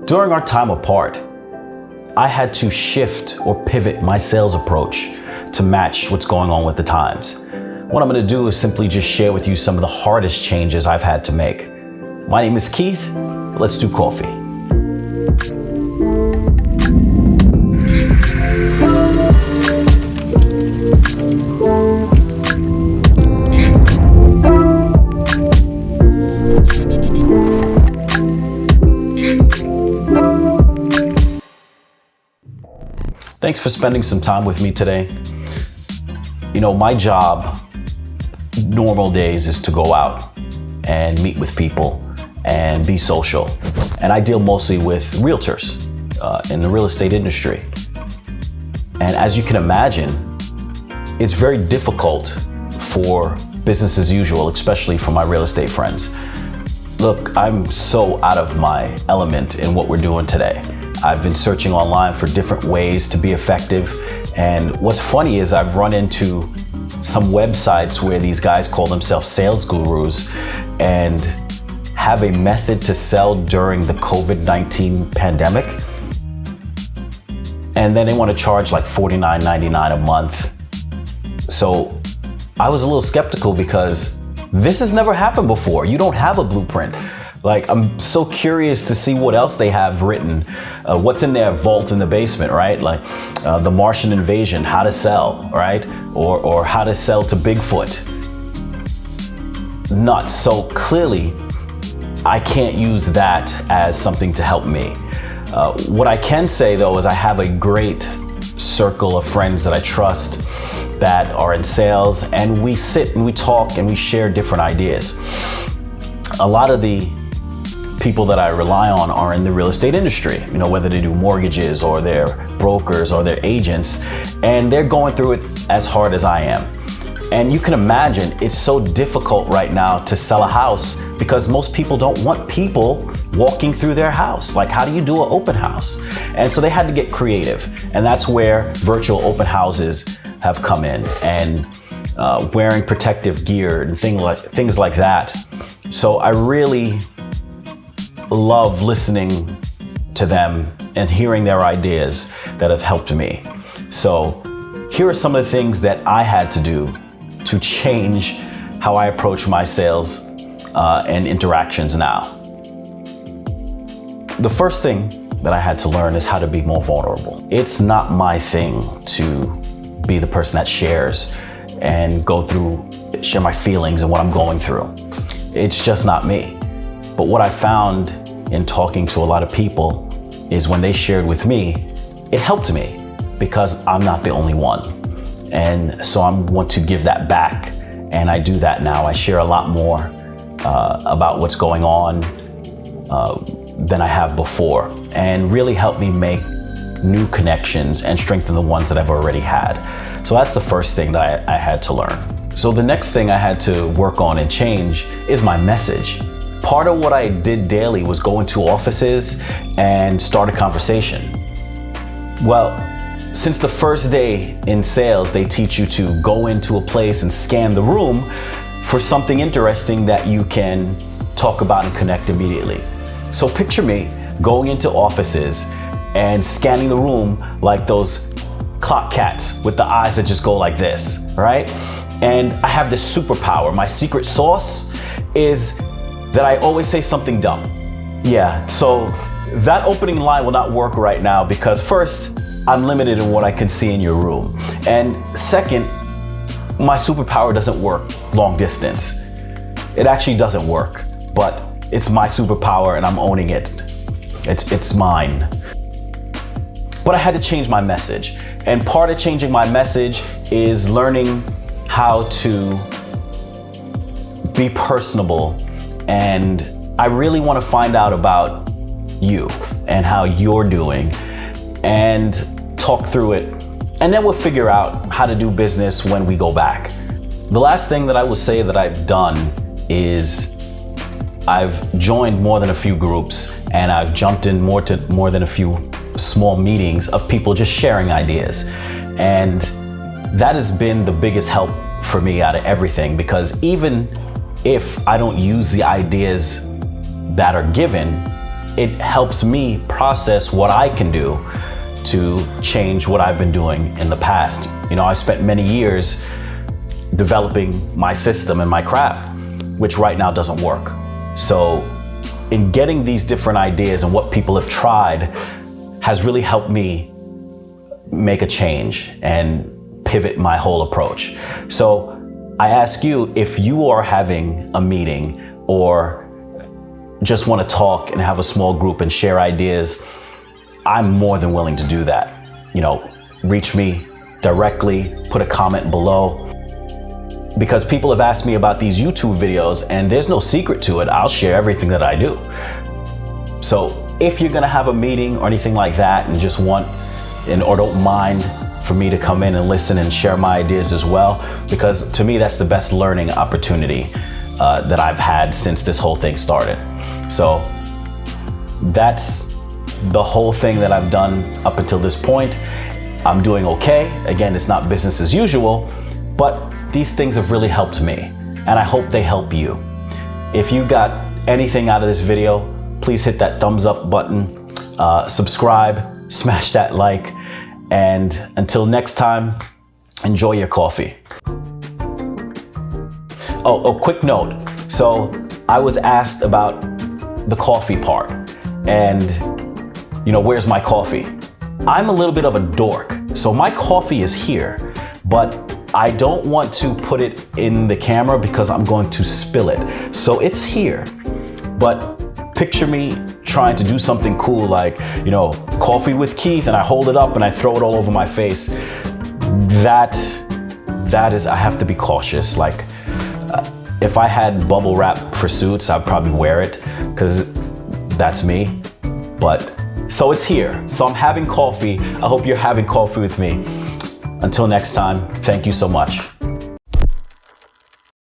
During our time apart, I had to shift or pivot my sales approach to match what's going on with the times. What I'm going to do is simply just share with you some of the hardest changes I've had to make. My name is Keith. Let's do coffee. Thanks for spending some time with me today. You know, my job, normal days, is to go out and meet with people and be social. And I deal mostly with realtors in the real estate industry. And as you can imagine, it's very difficult for business as usual, especially for my real estate friends. Look, I'm so out of my element in what we're doing today. I've been searching online for different ways to be effective. And what's funny is I've run into some websites where these guys call themselves sales gurus and have a method to sell during the COVID-19 pandemic. And then they want to charge like $49.99 a month. So I was a little skeptical because this has never happened before. You don't have a blueprint. Like, I'm so curious to see what else they have written, what's in their vault in the basement, right? Like the Martian invasion, how to sell, right? Or how to sell to Bigfoot. Nuts. So clearly, I can't use that as something to help me. What I can say though is I have a great circle of friends that I trust that are in sales, and we sit and we talk and we share different ideas. A lot of the people that I rely on are in the real estate industry, you know, whether they do mortgages or they're brokers or they're agents, and they're going through it as hard as I am. And you can imagine it's so difficult right now to sell a house because most people don't want people walking through their house. Like, how do you do an open house? And so they had to get creative. And that's where virtual open houses have come in, and wearing protective gear and things like that. So I really love listening to them and hearing their ideas that have helped me. So here are some of the things that I had to do to change how I approach my sales and interactions now. The first thing that I had to learn is how to be more vulnerable. It's not my thing to be the person that shares and share my feelings and what I'm going through. It's just not me. But what I found in talking to a lot of people is when they shared with me, it helped me because I'm not the only one. And so I want to give that back. And I do that now. I share a lot more about what's going on than I have before, and really help me make new connections and strengthen the ones that I've already had. So that's the first thing that I had to learn. So the next thing I had to work on and change is my message. Part of what I did daily was go into offices and start a conversation. Well, since the first day in sales, they teach you to go into a place and scan the room for something interesting that you can talk about and connect immediately. So picture me going into offices and scanning the room like those clock cats with the eyes that just go like this, right? And I have this superpower. My secret sauce is that I always say something dumb. Yeah, so that opening line will not work right now because first, I'm limited in what I can see in your room. And second, my superpower doesn't work long distance. It actually doesn't work, but it's my superpower and I'm owning it. It's mine. But I had to change my message. And part of changing my message is learning how to be personable. And I really want to find out about you and how you're doing and talk through it. And then we'll figure out how to do business when we go back. The last thing that I will say that I've done is I've joined more than a few groups, and I've jumped in more than a few small meetings of people just sharing ideas. And that has been the biggest help for me out of everything, because even if I don't use the ideas that are given, it helps me process what I can do to change what I've been doing in the past. You know, I spent many years developing my system and my craft, which right now doesn't work. So in getting these different ideas and what people have tried has really helped me make a change and pivot my whole approach. So I ask you, if you are having a meeting or just want to talk and have a small group and share ideas, I'm more than willing to do that. You know, reach me directly, put a comment below, because people have asked me about these YouTube videos and there's no secret to it. I'll share everything that I do. So if you're gonna have a meeting or anything like that and just want, or don't mind for me to come in and listen and share my ideas as well, because to me, that's the best learning opportunity that I've had since this whole thing started. So that's the whole thing that I've done up until this point. I'm doing okay. Again, it's not business as usual, but these things have really helped me, and I hope they help you. If you got anything out of this video, please hit that thumbs up button, subscribe, smash that like, and until next time, enjoy your coffee. Oh, quick note. So I was asked about the coffee part and, you know, where's my coffee? I'm a little bit of a dork. So my coffee is here, but I don't want to put it in the camera because I'm going to spill it. So it's here, but picture me trying to do something cool like, you know, Coffee with Keith, and I hold it up and I throw it all over my face. That is, I have to be cautious. Like, if I had bubble wrap for suits, I'd probably wear it because that's me. But so it's here. So I'm having coffee. I hope you're having coffee with me. Until next time, thank you so much.